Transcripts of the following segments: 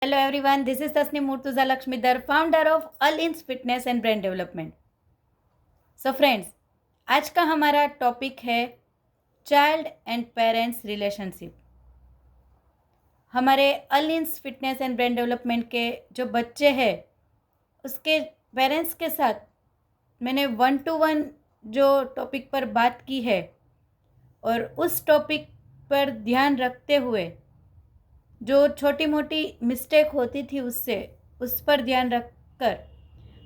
Hello everyone, this is Tasneem Murtuza Lakshmidhar, founder of All-Ins Fitness and Brand Development. So friends, आज का हमारा topic है child and parents relationship. हमारे ऑल-इंस fitness and brand development के जो बच्चे हैं उसके पेरेंट्स के साथ मैंने 1-to-1 जो टॉपिक पर बात की है और उस टॉपिक पर ध्यान रखते हुए जो छोटी मोटी मिस्टेक होती थी उस पर ध्यान रखकर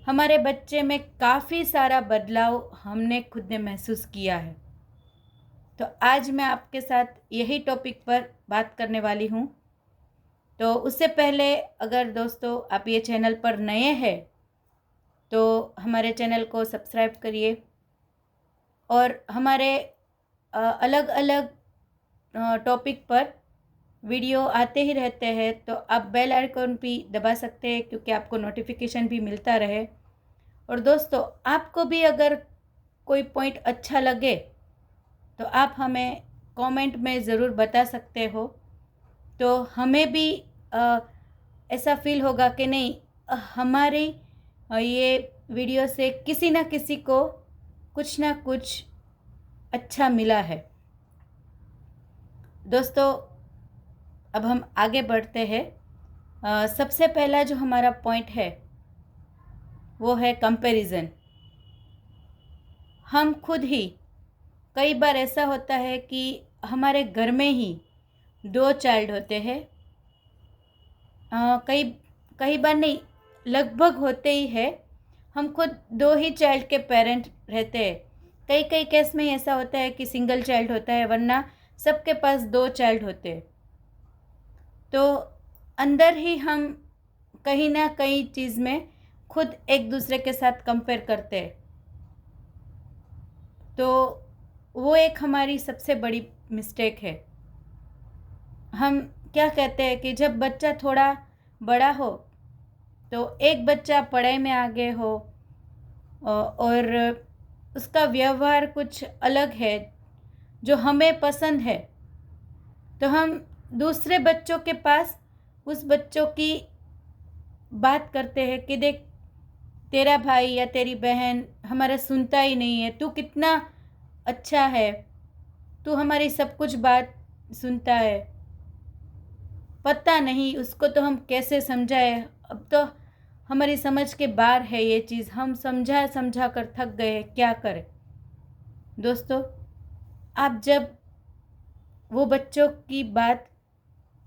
हमारे बच्चे में काफ़ी सारा बदलाव हमने खुद ने महसूस किया है। तो आज मैं आपके साथ यही टॉपिक पर बात करने वाली हूँ। तो उससे पहले अगर दोस्तों आप ये चैनल पर नए हैं तो हमारे चैनल को सब्सक्राइब करिए और हमारे अलग अलग टॉपिक पर वीडियो आते ही रहते हैं, तो आप बेल आइकन भी दबा सकते हैं क्योंकि आपको नोटिफिकेशन भी मिलता रहे। और दोस्तों, आपको भी अगर कोई पॉइंट अच्छा लगे तो आप हमें कमेंट में ज़रूर बता सकते हो। तो हमें भी ऐसा फील होगा कि नहीं, हमारी ये वीडियो से किसी न किसी को कुछ ना कुछ अच्छा मिला है। दोस्तों, अब हम आगे बढ़ते हैं। सबसे पहला जो हमारा पॉइंट है वो है कंपैरिजन। हम खुद ही कई बार ऐसा होता है कि हमारे घर में ही 2 चाइल्ड होते हैं। कई कई बार नहीं, लगभग होते ही है। हम खुद 2 ही चाइल्ड के पेरेंट रहते हैं। कई कई केस में ऐसा होता है कि सिंगल चाइल्ड होता है, वरना सबके पास 2 चाइल्ड होते हैं। तो अंदर ही हम कहीं ना कहीं चीज़ में खुद एक दूसरे के साथ कंपेयर करते हैं। तो वो एक हमारी सबसे बड़ी मिस्टेक है। हम क्या कहते हैं कि जब बच्चा थोड़ा बड़ा हो तो एक बच्चा पढ़ाई में आगे हो और उसका व्यवहार कुछ अलग है जो हमें पसंद है, तो हम दूसरे बच्चों के पास उस बच्चों की बात करते हैं कि देख, तेरा भाई या तेरी बहन हमारा सुनता ही नहीं है, तू कितना अच्छा है, तू हमारी सब कुछ बात सुनता है। पता नहीं उसको तो हम कैसे समझाए, अब तो हमारी समझ के बाहर है ये चीज़। हम समझा समझा कर थक गए, क्या करें। दोस्तों, आप जब वो बच्चों की बात,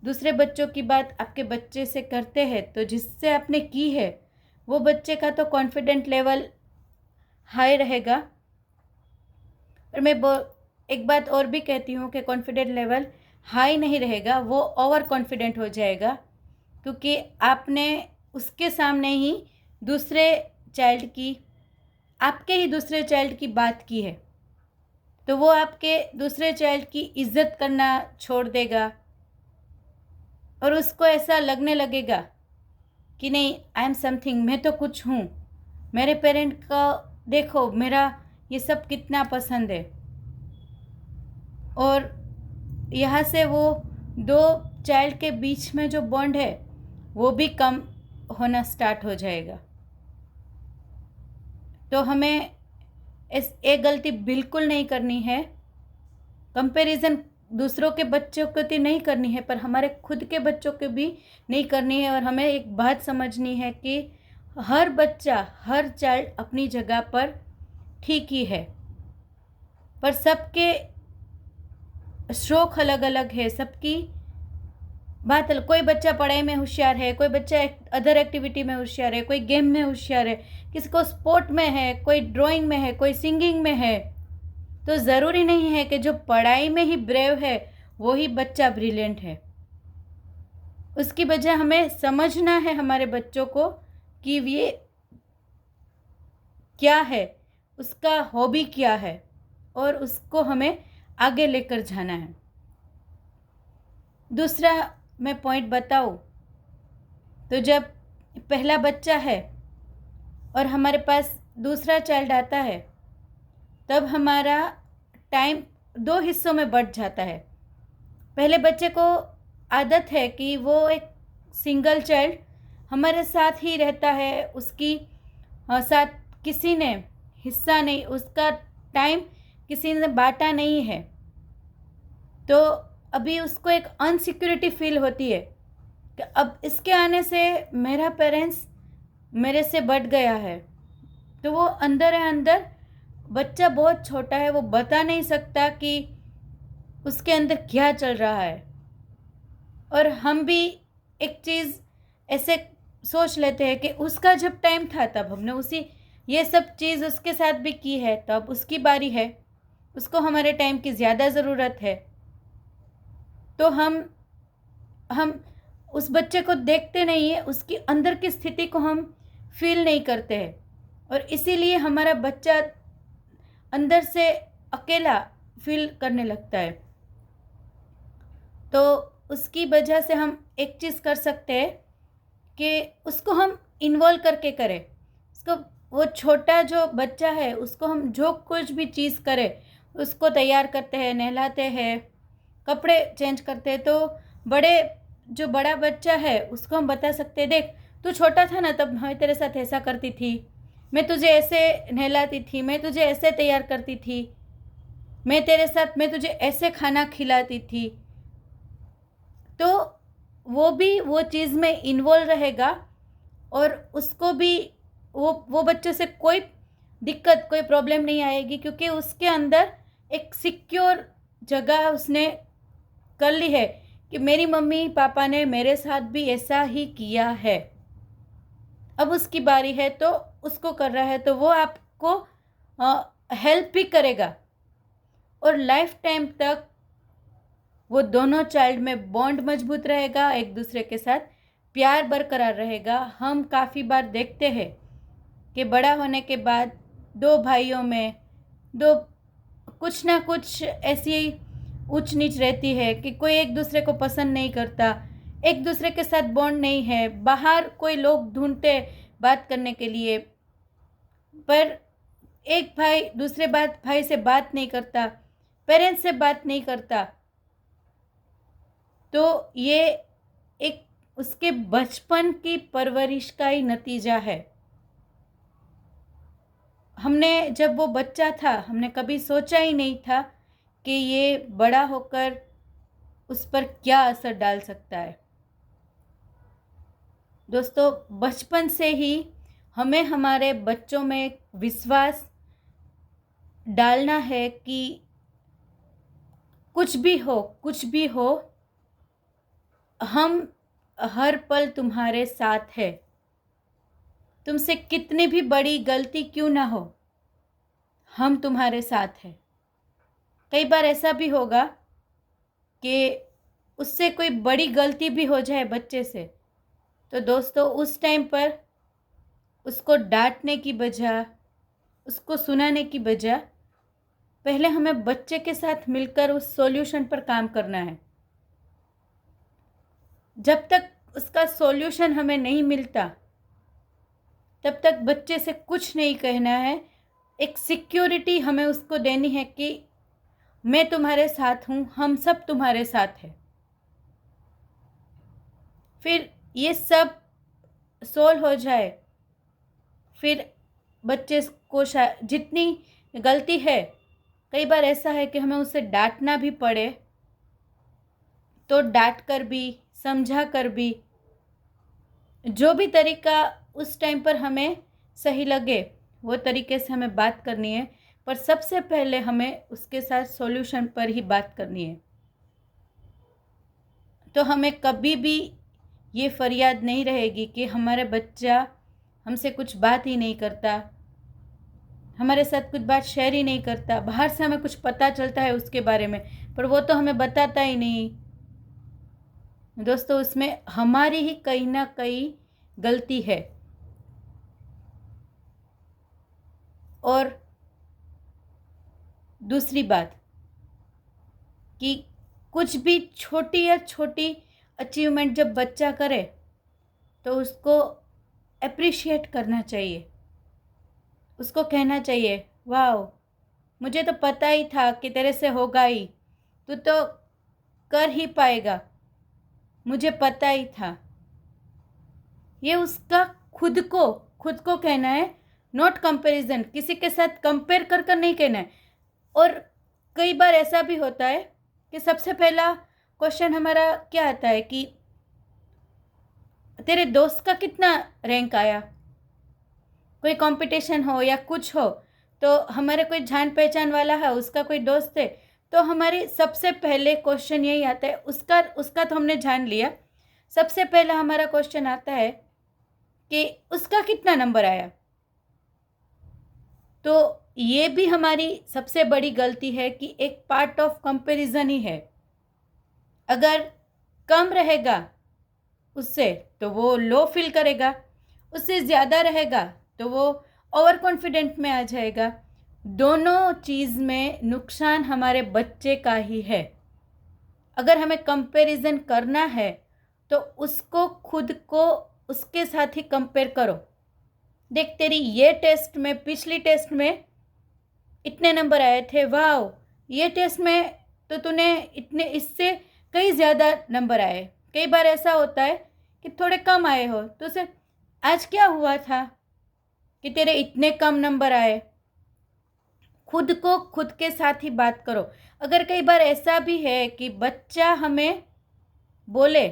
दूसरे बच्चों की बात आपके बच्चे से करते हैं तो जिससे आपने की है वो बच्चे का तो कॉन्फिडेंट लेवल हाई रहेगा। और मैं एक बात और भी कहती हूँ कि कॉन्फिडेंट लेवल हाई नहीं रहेगा, वो ओवर कॉन्फिडेंट हो जाएगा, क्योंकि आपने उसके सामने ही दूसरे चाइल्ड की, आपके ही दूसरे चाइल्ड की बात की है, तो वो आपके दूसरे चाइल्ड की इज्जत करना छोड़ देगा और उसको ऐसा लगने लगेगा कि नहीं, आई एम समथिंग, मैं तो कुछ हूँ, मेरे पेरेंट का देखो मेरा ये सब कितना पसंद है। और यहाँ से वो 2 चाइल्ड के बीच में जो बॉन्ड है वो भी कम होना स्टार्ट हो जाएगा। तो हमें एक गलती बिल्कुल नहीं करनी है। कंपैरिजन दूसरों के बच्चों को तो नहीं करनी है, पर हमारे खुद के बच्चों को भी नहीं करनी है। और हमें एक बात समझनी है कि हर बच्चा, हर चाइल्ड अपनी जगह पर ठीक ही है, पर सबके शौक अलग अलग है, सबकी बात अलग। कोई बच्चा पढ़ाई में होशियार है, कोई बच्चा अदर एक्टिविटी में होशियार है, कोई गेम में होशियार है, किसी को स्पोर्ट में है, कोई ड्राइंग में है, कोई सिंगिंग में है। तो ज़रूरी नहीं है कि जो पढ़ाई में ही ब्रेव है वो ही बच्चा ब्रिलियंट है। उसकी वजह हमें समझना है हमारे बच्चों को कि ये क्या है, उसका हॉबी क्या है, और उसको हमें आगे लेकर जाना है। दूसरा मैं पॉइंट बताऊं तो जब पहला बच्चा है और हमारे पास दूसरा चाइल्ड आता है, तब हमारा टाइम 2 हिस्सों में बँट जाता है। पहले बच्चे को आदत है कि वो एक सिंगल चाइल्ड हमारे साथ ही रहता है, उसकी साथ किसी ने हिस्सा नहीं, उसका टाइम किसी ने बांटा नहीं है, तो अभी उसको एक अनसिक्योरिटी फील होती है कि अब इसके आने से मेरा पेरेंट्स मेरे से बढ़ गया है। तो वो अंदर है अंदर, बच्चा बहुत छोटा है, वो बता नहीं सकता कि उसके अंदर क्या चल रहा है। और हम भी एक चीज़ ऐसे सोच लेते हैं कि उसका जब टाइम था तब हमने उसी ये सब चीज़ उसके साथ भी की है, तो अब उसकी बारी है, उसको हमारे टाइम की ज़्यादा ज़रूरत है। तो हम उस बच्चे को देखते नहीं है, उसकी अंदर की स्थिति को हम फील नहीं करते हैं, और इसीलिए हमारा बच्चा अंदर से अकेला फील करने लगता है। तो उसकी वजह से हम एक चीज़ कर सकते हैं कि उसको हम इन्वॉल्व करके करें। उसको, वो छोटा जो बच्चा है, उसको हम जो कुछ भी चीज़ करें, उसको तैयार करते हैं, नहलाते हैं, कपड़े चेंज करते हैं, तो जो बड़ा बच्चा है उसको हम बता सकते हैं, देख तू छोटा था ना तब मैं तेरे साथ ऐसा करती थी, मैं तुझे ऐसे नहलाती थी, मैं तुझे ऐसे तैयार करती थी, मैं तुझे ऐसे खाना खिलाती थी। तो वो भी वो चीज़ में इन्वॉल्व रहेगा, और उसको भी वो बच्चे से कोई दिक्कत, कोई प्रॉब्लम नहीं आएगी, क्योंकि उसके अंदर एक सिक्योर जगह उसने कर ली है कि मेरी मम्मी पापा ने मेरे साथ भी ऐसा ही किया है, अब उसकी बारी है तो उसको कर रहा है, तो वो आपको हेल्प भी करेगा, और लाइफ टाइम तक वो दोनों चाइल्ड में बॉन्ड मजबूत रहेगा, एक दूसरे के साथ प्यार बरकरार रहेगा। हम काफ़ी बार देखते हैं कि बड़ा होने के बाद दो भाइयों में दो कुछ ना कुछ ऐसी ऊंच नीच रहती है कि कोई एक दूसरे को पसंद नहीं करता, एक दूसरे के साथ बॉन्ड नहीं है, बाहर कोई लोग ढूंढते बात करने के लिए, पर एक भाई दूसरे भाई से बात नहीं करता, पेरेंट्स से बात नहीं करता। तो ये एक उसके बचपन की परवरिश का ही नतीजा है। हमने जब वो बच्चा था, हमने कभी सोचा ही नहीं था कि ये बड़ा होकर उस पर क्या असर डाल सकता है। दोस्तों, बचपन से ही हमें हमारे बच्चों में विश्वास डालना है कि कुछ भी हो, हम हर पल तुम्हारे साथ है। तुमसे कितनी भी बड़ी गलती क्यों ना हो, हम तुम्हारे साथ हैं। कई बार ऐसा भी होगा कि उससे कोई बड़ी गलती भी हो जाए बच्चे से, तो दोस्तों उस टाइम पर उसको डांटने की बजाय, उसको सुनाने की बजाय, पहले हमें बच्चे के साथ मिलकर उस सॉल्यूशन पर काम करना है। जब तक उसका सॉल्यूशन हमें नहीं मिलता, तब तक बच्चे से कुछ नहीं कहना है। एक सिक्योरिटी हमें उसको देनी है कि मैं तुम्हारे साथ हूँ, हम सब तुम्हारे साथ हैं। फिर ये सब सोल्व हो जाए, फिर बच्चे को जितनी गलती है, कई बार ऐसा है कि हमें उसे डांटना भी पड़े, तो डांट कर भी, समझा कर भी, जो भी तरीका उस टाइम पर हमें सही लगे वो तरीके से हमें बात करनी है। पर सबसे पहले हमें उसके साथ सॉल्यूशन पर ही बात करनी है। तो हमें कभी भी ये फरियाद नहीं रहेगी कि हमारा बच्चा हमसे कुछ बात ही नहीं करता, हमारे साथ कुछ बात शेयर ही नहीं करता, बाहर से हमें कुछ पता चलता है उसके बारे में पर वो तो हमें बताता ही नहीं। दोस्तों, उसमें हमारी ही कहीं ना कहीं गलती है। और दूसरी बात कि कुछ भी छोटी या छोटी अचीवमेंट जब बच्चा करे तो उसको अप्रिशिएट करना चाहिए। उसको कहना चाहिए, वाह, मुझे तो पता ही था कि तेरे से होगा ही, तू तो कर ही पाएगा, मुझे पता ही था। ये उसका खुद को कहना है, नॉट कंपैरिजन, किसी के साथ कंपेयर कर कर नहीं कहना है। और कई बार ऐसा भी होता है कि सबसे पहला क्वेश्चन हमारा क्या आता है कि तेरे दोस्त का कितना रैंक आया। कोई कंपटीशन हो या कुछ हो, तो हमारे कोई जान पहचान वाला है, उसका कोई दोस्त है, तो हमारी सबसे पहले क्वेश्चन यही आता है, उसका तो हमने जान लिया, सबसे पहला हमारा क्वेश्चन आता है कि उसका कितना नंबर आया। तो ये भी हमारी सबसे बड़ी गलती है कि एक पार्ट ऑफ कंपैरिजन ही है। अगर कम रहेगा उससे तो वो लो फील करेगा, उससे ज़्यादा रहेगा तो वो ओवर कॉन्फिडेंट में आ जाएगा। दोनों चीज़ में नुकसान हमारे बच्चे का ही है। अगर हमें कंपैरिजन करना है तो उसको खुद को उसके साथ ही कंपेयर करो। देख, तेरी ये टेस्ट में, पिछली टेस्ट में इतने नंबर आए थे, वाह, ये टेस्ट में तो तूने इतने, इससे कई ज़्यादा नंबर आए। कई बार ऐसा होता है कि थोड़े कम आए हो, तो उसे आज क्या हुआ था कि तेरे इतने कम नंबर आए। खुद को खुद के साथ ही बात करो। अगर कई बार ऐसा भी है कि बच्चा हमें बोले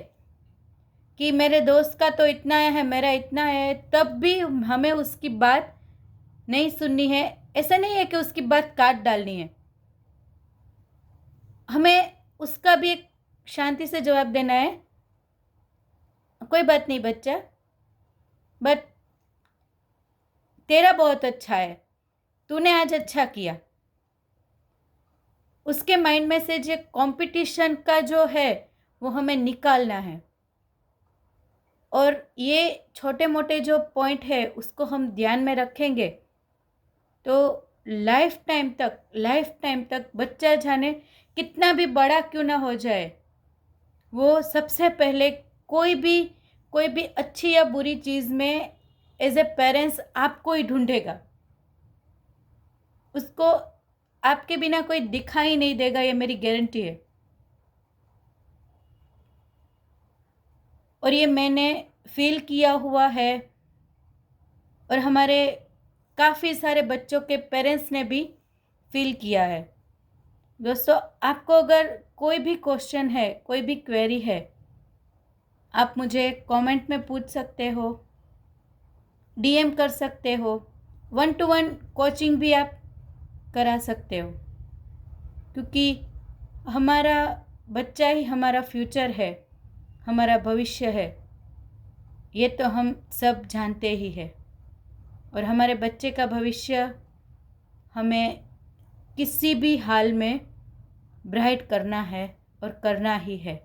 कि मेरे दोस्त का तो इतना है, मेरा इतना है, तब भी हमें उसकी बात नहीं सुननी है। ऐसा नहीं है कि उसकी बात काट डालनी है, हमें उसका भी एक शांति से जवाब देना है। कोई बात नहीं बच्चा, बट तेरा बहुत अच्छा है, तूने आज अच्छा किया। उसके माइंड में से जो कंपटीशन का जो है वो हमें निकालना है। और ये छोटे मोटे जो पॉइंट है उसको हम ध्यान में रखेंगे तो लाइफ टाइम तक बच्चा जाने कितना भी बड़ा क्यों ना हो जाए, वो सबसे पहले कोई भी अच्छी या बुरी चीज़ में एज ए पेरेंट्स आपको ही ढूंढेगा। उसको आपके बिना कोई दिखाई नहीं देगा, ये मेरी गारंटी है। और ये मैंने फील किया हुआ है और हमारे काफ़ी सारे बच्चों के पेरेंट्स ने भी फील किया है। दोस्तों, आपको अगर कोई भी क्वेश्चन है, कोई भी क्वेरी है, आप मुझे कमेंट में पूछ सकते हो, डीएम कर सकते हो, 1-to-1 कोचिंग भी आप करा सकते हो, क्योंकि हमारा बच्चा ही हमारा फ्यूचर है, हमारा भविष्य है, ये तो हम सब जानते ही है। और हमारे बच्चे का भविष्य हमें किसी भी हाल में ब्राइट करना है और करना ही है।